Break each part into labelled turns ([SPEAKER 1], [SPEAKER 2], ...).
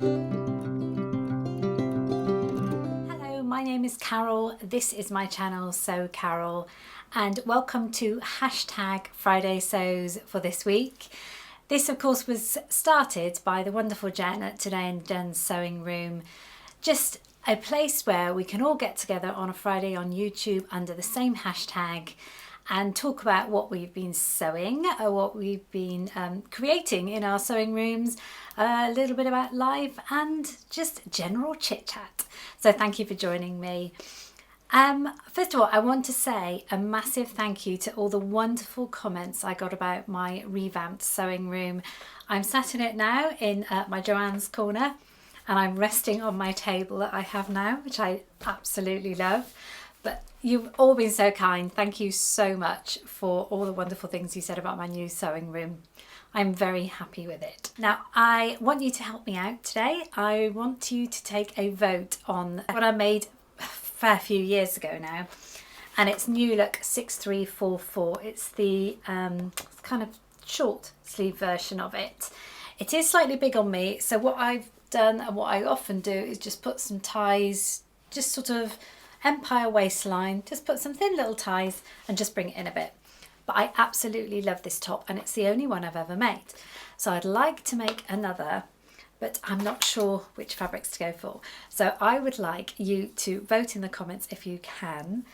[SPEAKER 1] Hello, my name is Carole. This is my channel, Sew Carole, and welcome to #Friday Sews for this week. This, of course, was started by the wonderful Jen at Today and Jen's Sewing Room. Just a place where we can all get together on a Friday on YouTube under the same hashtag and talk about what we've been sewing, or what we've been creating in our sewing rooms, a little bit about life and just general chit chat. So thank you for joining me. First of all, I want to say a massive thank you to all the wonderful comments I got about my revamped sewing room. I'm sat in it now in my Joanne's corner, and I'm resting on my table that I have now, which I absolutely love. But you've all been so kind. Thank you so much for all the wonderful things you said about my new sewing room. I'm very happy with it. Now, I want you to help me out today. I want you to take a vote on what I made a fair few years ago now. And it's New Look 6344. It's the kind of short sleeve version of it. It is slightly big on me. So what I've done and what I often do is just put some ties, just sort of empire waistline, just put some thin little ties and just bring it in a bit. But I absolutely love this top, and it's the only one I've ever made. So I'd like to make another, but I'm not sure which fabrics to go for. So I would like you to vote in the comments if you can,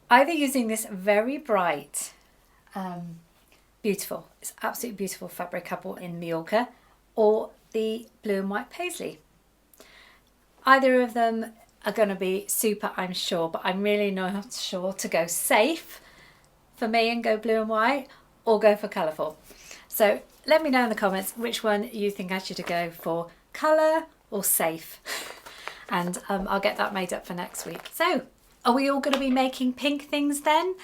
[SPEAKER 1] either using this very bright, beautiful, it's absolutely beautiful fabric I bought in Mallorca, or the blue and white paisley. Either of them are going to be super, I'm sure, but I'm really not sure to go safe for me and go blue and white, or go for colourful. So let me know in the comments which one you think I should go for, colour or safe, and I'll get that made up for next week. So are we all going to be making pink things then?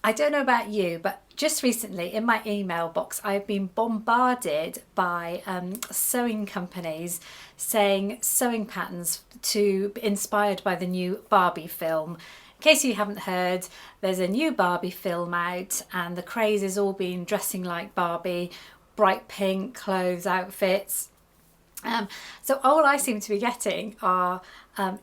[SPEAKER 1] I don't know about you, but just recently in my email box I've been bombarded by sewing companies saying sewing patterns to inspired by the new Barbie film. In case you haven't heard, there's a new Barbie film out, and the craze is all being dressing like Barbie, bright pink clothes, outfits. So all I seem to be getting are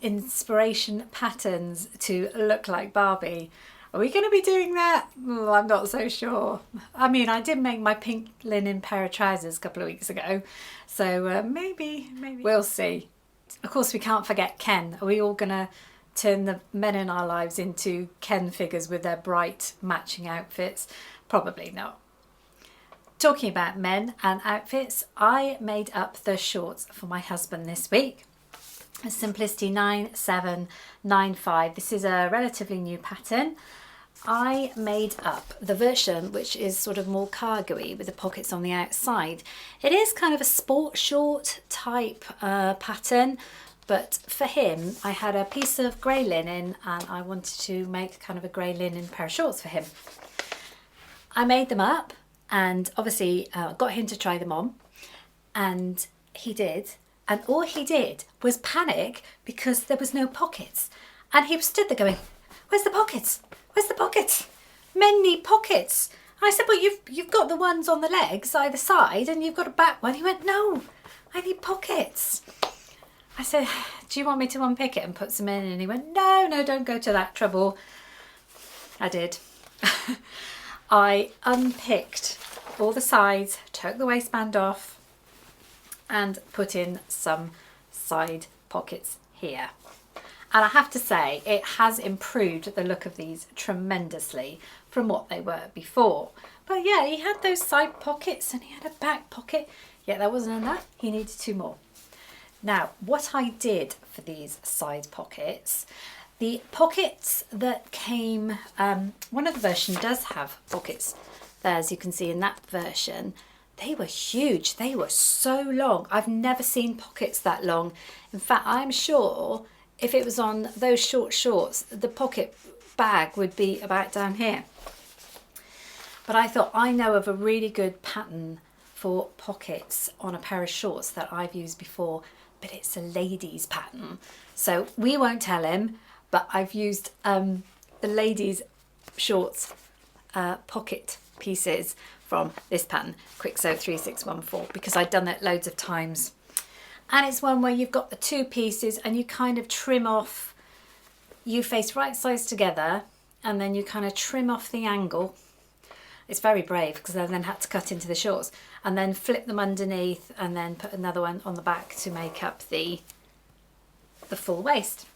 [SPEAKER 1] inspiration patterns to look like Barbie. Are we going to be doing that? Well, I'm not so sure. I mean, I did make my pink linen pair of trousers a couple of weeks ago, so maybe we'll see. Of course, we can't forget Ken. Are we all going to turn the men in our lives into Ken figures with their bright matching outfits? Probably not. Talking about men and outfits, I made up the shorts for my husband this week. Simplicity 9795. This is a relatively new pattern. I made up the version which is sort of more cargo-y with the pockets on the outside. It is kind of a sport short type pattern, but for him I had a piece of grey linen and I wanted to make kind of a grey linen pair of shorts for him. I made them up and obviously got him to try them on, and he did. And all he did was panic because there was no pockets. And he stood there going, "Where's the pockets? Where's the pockets? Men need pockets." And I said, "Well, you've got the ones on the legs either side and you've got a back one." He went, "No, I need pockets." I said, "Do you want me to unpick it and put some in?" And he went, No, don't go to that trouble." I did. I unpicked all the sides, took the waistband off, and put in some side pockets here. And I have to say, it has improved the look of these tremendously from what they were before. But yeah, he had those side pockets and he had a back pocket. Yeah, that wasn't enough. He needed two more. Now, what I did for these side pockets, the pockets that came, one of the versions does have pockets there, as you can see in that version. They were huge. They were so long. I've never seen pockets that long. In fact, I'm sure if it was on those short shorts, the pocket bag would be about down here. But I thought, I know of a really good pattern for pockets on a pair of shorts that I've used before, but it's a ladies pattern. So we won't tell him, but I've used the ladies shorts pocket pieces from this pattern, Quick Sew 3614, because I'd done it loads of times And it's one where you've got the two pieces and you kind of trim off, you face right sides together and then you kind of trim off the angle. It's very brave because I then had to cut into the shorts and then flip them underneath and then put another one on the back to make up the full waist.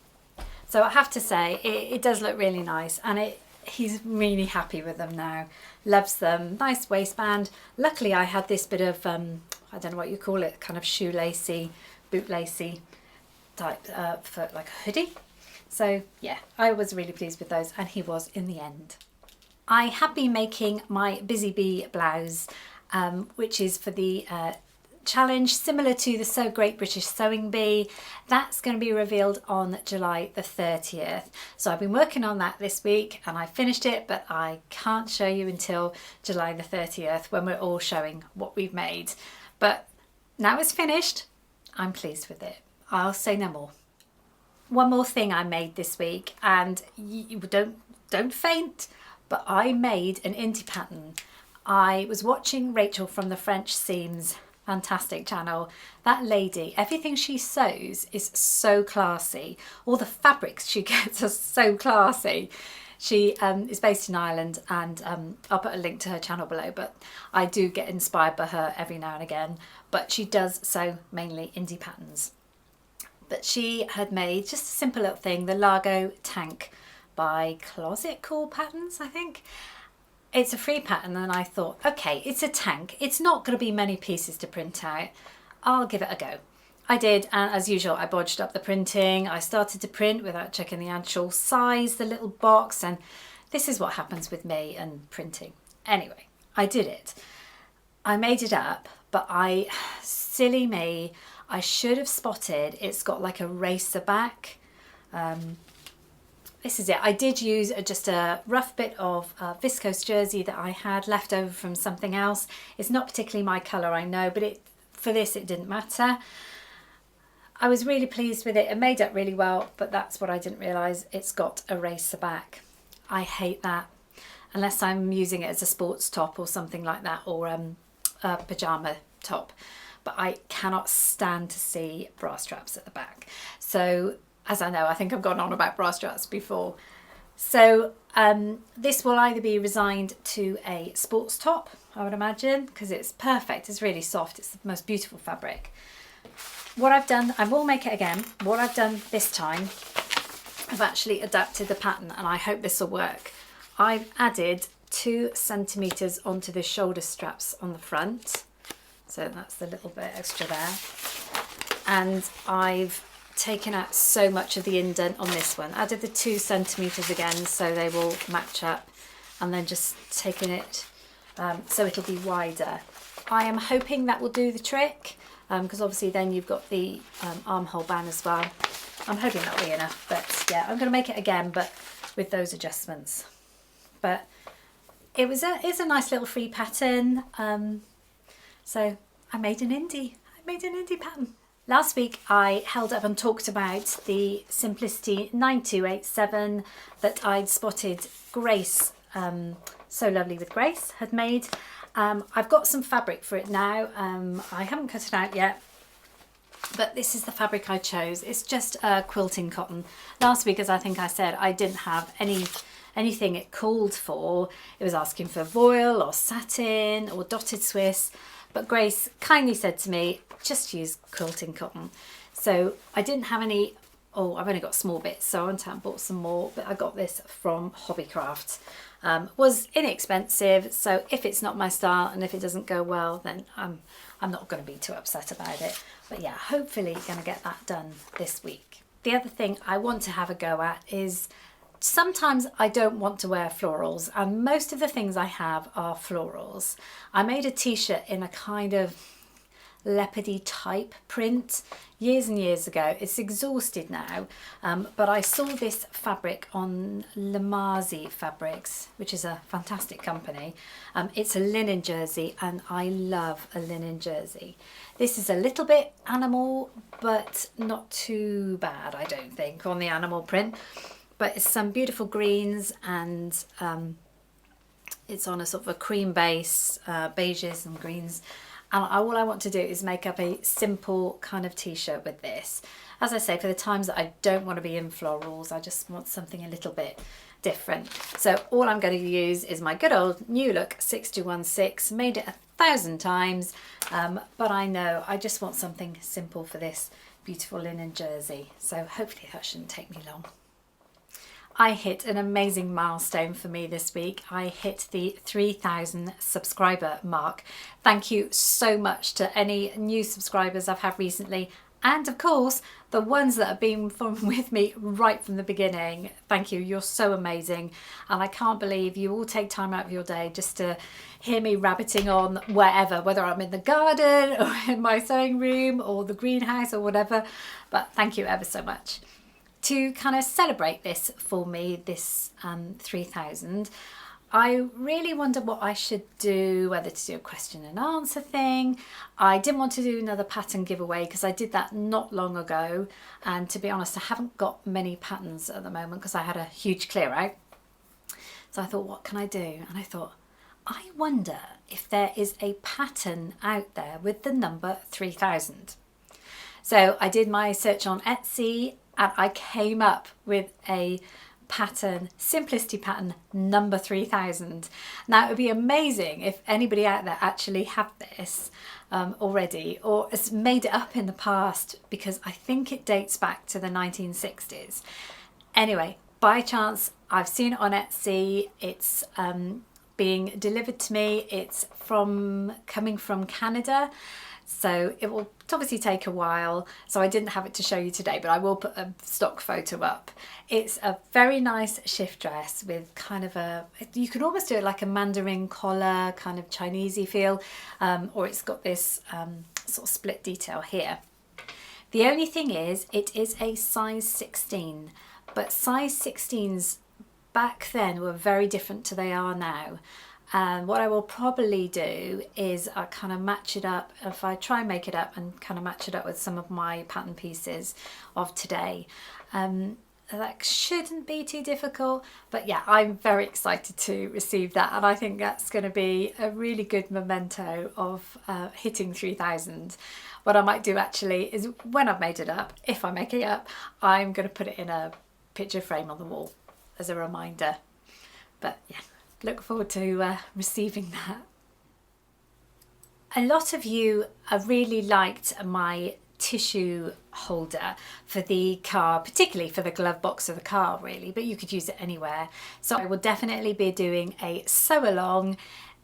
[SPEAKER 1] So I have to say it does look really nice, and he's really happy with them now. Loves them. Nice waistband. Luckily I had this bit of, I don't know what you call it, kind of shoelacy, bootlacy type for like a hoodie. So yeah, I was really pleased with those, and he was in the end. I have been making my Busy Bee blouse, which is for the challenge, similar to the So Great British Sewing Bee. That's going to be revealed on July the 30th. So I've been working on that this week and I finished it, but I can't show you until July the 30th when we're all showing what we've made. But now it's finished, I'm pleased with it. I'll say no more. One more thing I made this week, and you don't faint, but I made an indie pattern. I was watching Rachael from the French Seams fantastic channel. That lady, everything she sews is so classy. All the fabrics she gets are so classy. She is based in Ireland, and I'll put a link to her channel below, but I do get inspired by her every now and again. But she does sew mainly indie patterns. But she had made just a simple little thing, the Lago Tank by Closet Cool Patterns, I think. It's a free pattern, and I thought, okay, it's a tank. It's not going to be many pieces to print out. I'll give it a go. I did, and as usual, I bodged up the printing. I started to print without checking the actual size, the little box, and this is what happens with me and printing. Anyway, I did it. I made it up, but silly me, I should have spotted it's got like a racer back. This is it. I did use just a rough bit of viscose jersey that I had left over from something else. It's not particularly my colour, I know, but for this it didn't matter. I was really pleased with it. It made up really well, but that's what I didn't realise. It's got a racer back. I hate that, unless I'm using it as a sports top or something like that, or a pyjama top. But I cannot stand to see bra straps at the back. So, as I know, I think I've gone on about bra straps before. So this will either be resigned to a sports top, I would imagine, because it's perfect. It's really soft. It's the most beautiful fabric. What I've done, I will make it again. What I've done this time, I've actually adapted the pattern, and I hope this will work. I've added 2 centimetres onto the shoulder straps on the front. So that's the little bit extra there. And I've taken out so much of the indent on this one. Added the 2 centimetres again so they will match up, and then just taken it so it'll be wider. I am hoping that will do the trick, because obviously then you've got the armhole band as well. I'm hoping that'll be enough, but yeah, I'm going to make it again, but with those adjustments. But it's a nice little free pattern. So I made an indie pattern. Last week I held up and talked about the Simplicity 9287 that I'd spotted Grace, So Lovely with Grace, had made. I've got some fabric for it now. I haven't cut it out yet, but this is the fabric I chose. It's just quilting cotton. Last week, as I think I said, I didn't have anything it called for. It was asking for voile or satin or dotted Swiss. But Grace kindly said to me, just use quilting cotton. So I didn't have any, I've only got small bits, so I went out and bought some more, but I got this from Hobbycraft. Was inexpensive, so if it's not my style and if it doesn't go well, then I'm not going to be too upset about it. But yeah, hopefully going to get that done this week. The other thing I want to have a go at is, sometimes I don't want to wear florals, and most of the things I have are florals. I made a t-shirt in a kind of leopardy type print years and years ago. It's exhausted now, but I saw this fabric on Lamazi Fabrics, which is a fantastic company. It's a linen jersey, and I love a linen jersey. This is a little bit animal, but not too bad, I don't think, on the animal print. But it's some beautiful greens, and it's on a sort of a cream base, beiges and greens. And all I want to do is make up a simple kind of t-shirt with this. As I say, for the times that I don't want to be in florals, I just want something a little bit different. So all I'm going to use is my good old New Look 6216, made it 1,000 times, but I know I just want something simple for this beautiful linen jersey. So hopefully that shouldn't take me long. I hit an amazing milestone for me this week. I hit the 3,000 subscriber mark. Thank you so much to any new subscribers I've had recently, and of course the ones that have been with me right from the beginning. Thank you, you're so amazing, and I can't believe you all take time out of your day just to hear me rabbiting on wherever, whether I'm in the garden or in my sewing room or the greenhouse or whatever. But thank you ever so much. To kind of celebrate this for me, this 3,000, I really wonder what I should do, whether to do a question and answer thing. I didn't want to do another pattern giveaway because I did that not long ago, and to be honest, I haven't got many patterns at the moment because I had a huge clear out. So I thought, what can I do? And I thought, I wonder if there is a pattern out there with the number 3,000. So I did my search on Etsy, and I came up with a pattern, simplicity pattern number 3,000. Now it would be amazing if anybody out there actually had this already, or has made it up in the past, because I think it dates back to the 1960s. Anyway, by chance I've seen it on Etsy. It's being delivered to me. It's coming from Canada. So it will obviously take a while, so I didn't have it to show you today, but I will put a stock photo up. It's a very nice shift dress with kind of you can almost do it like a mandarin collar, kind of Chinesey feel, or it's got this sort of split detail here. The only thing is, it is a size 16, but size 16s back then were very different to they are now. And what I will probably do is I kind of match it up, if I try and make it up and kind of match it up with some of my pattern pieces of today. That shouldn't be too difficult, but yeah, I'm very excited to receive that, and I think that's going to be a really good memento of hitting 3,000. What I might do actually is, when I've made it up, if I make it up, I'm going to put it in a picture frame on the wall as a reminder. But yeah, look forward to receiving that. A lot of you really liked my tissue holder for the car, particularly for the glove box of the car really, but you could use it anywhere. So I will definitely be doing a sew along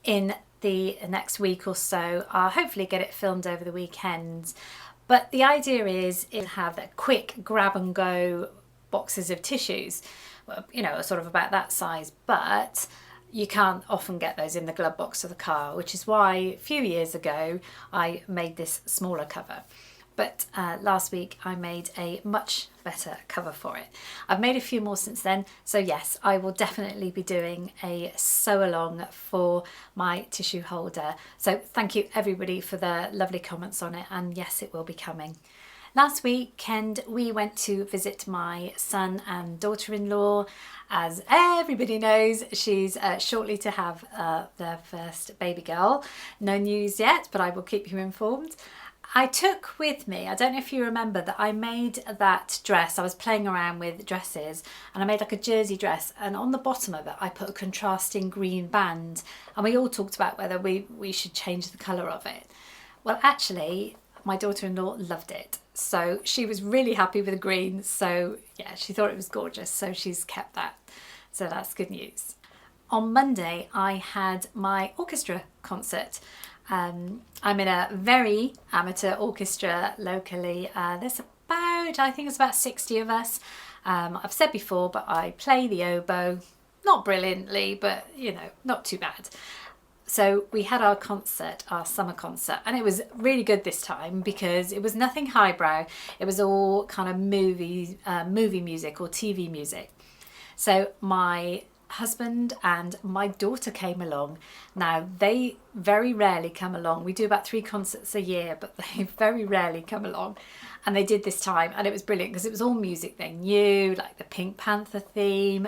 [SPEAKER 1] in the next week or so. I'll hopefully get it filmed over the weekend. But the idea is it'll have that quick grab and go boxes of tissues, you know, sort of about that size, but you can't often get those in the glove box of the car, which is why a few years ago I made this smaller cover. But last week I made a much better cover for it. I've made a few more since then, so yes, I will definitely be doing a sew along for my tissue holder. So thank you everybody for the lovely comments on it, and yes, it will be coming. Last weekend we went to visit my son and daughter-in-law. As everybody knows, she's shortly to have their first baby girl. No news yet, but I will keep you informed. I took with me, I don't know if you remember, that I made that dress. I was playing around with dresses and I made like a jersey dress, and on the bottom of it I put a contrasting green band, and we all talked about whether we should change the colour of it. Well, actually my daughter-in-law loved it, so she was really happy with the green. So yeah, she thought it was gorgeous, so she's kept that, so that's good news. On Monday I had my orchestra concert. I'm in a very amateur orchestra locally. There's about, I think it's about 60 of us. I've said before, but I play the oboe, not brilliantly, but you know, not too bad. So we had our concert, our summer concert, and it was really good this time because it was nothing highbrow. It was all kind of movie music or TV music. So my husband and my daughter came along. Now they very rarely come along. We do about 3 concerts a year, but they very rarely come along, and they did this time, and it was brilliant because it was all music they knew, like the Pink Panther theme,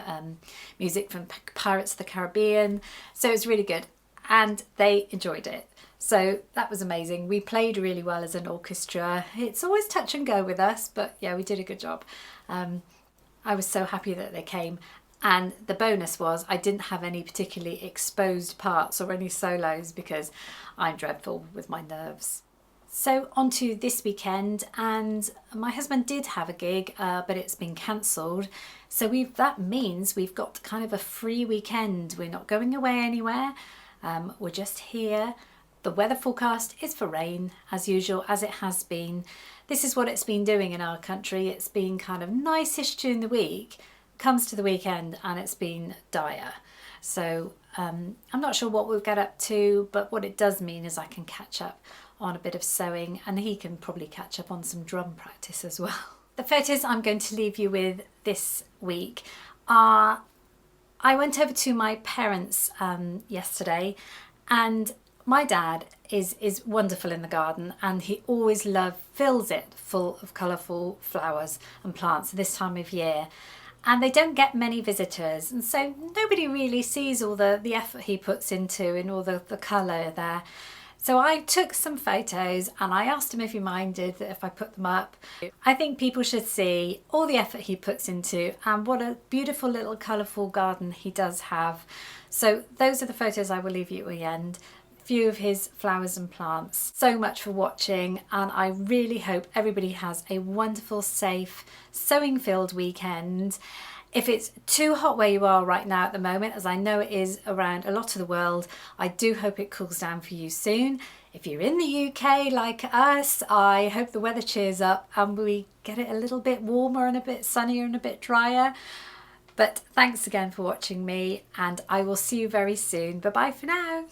[SPEAKER 1] music from Pirates of the Caribbean. So it was really good and they enjoyed it. So that was amazing. We played really well as an orchestra. It's always touch and go with us, but yeah, we did a good job. I was so happy that they came. And the bonus was I didn't have any particularly exposed parts or any solos because I'm dreadful with my nerves. So on to this weekend, and my husband did have a gig, but it's been cancelled. So that means we've got kind of a free weekend. We're not going away anywhere. We're just here. The weather forecast is for rain, as usual, as it has been. This is what it's been doing in our country. It's been kind of nice-ish during the week, comes to the weekend and it's been dire. So I'm not sure what we'll get up to, but what it does mean is I can catch up on a bit of sewing, and he can probably catch up on some drum practice as well. The photos I'm going to leave you with this week are, I went over to my parents yesterday, and my dad is wonderful in the garden, and he always fills it full of colourful flowers and plants this time of year. And they don't get many visitors, and so nobody really sees all the effort he puts into and all the colour there. So I took some photos and I asked him if he minded that if I put them up. I think people should see all the effort he puts into and what a beautiful little colourful garden he does have. So those are the photos I will leave you at the end. A few of his flowers and plants. So much for watching, and I really hope everybody has a wonderful, safe, sewing-filled weekend. If it's too hot where you are right now at the moment, as I know it is around a lot of the world, I do hope it cools down for you soon. If you're in the UK like us, I hope the weather cheers up and we get it a little bit warmer and a bit sunnier and a bit drier. But thanks again for watching me, and I will see you very soon. Bye bye for now.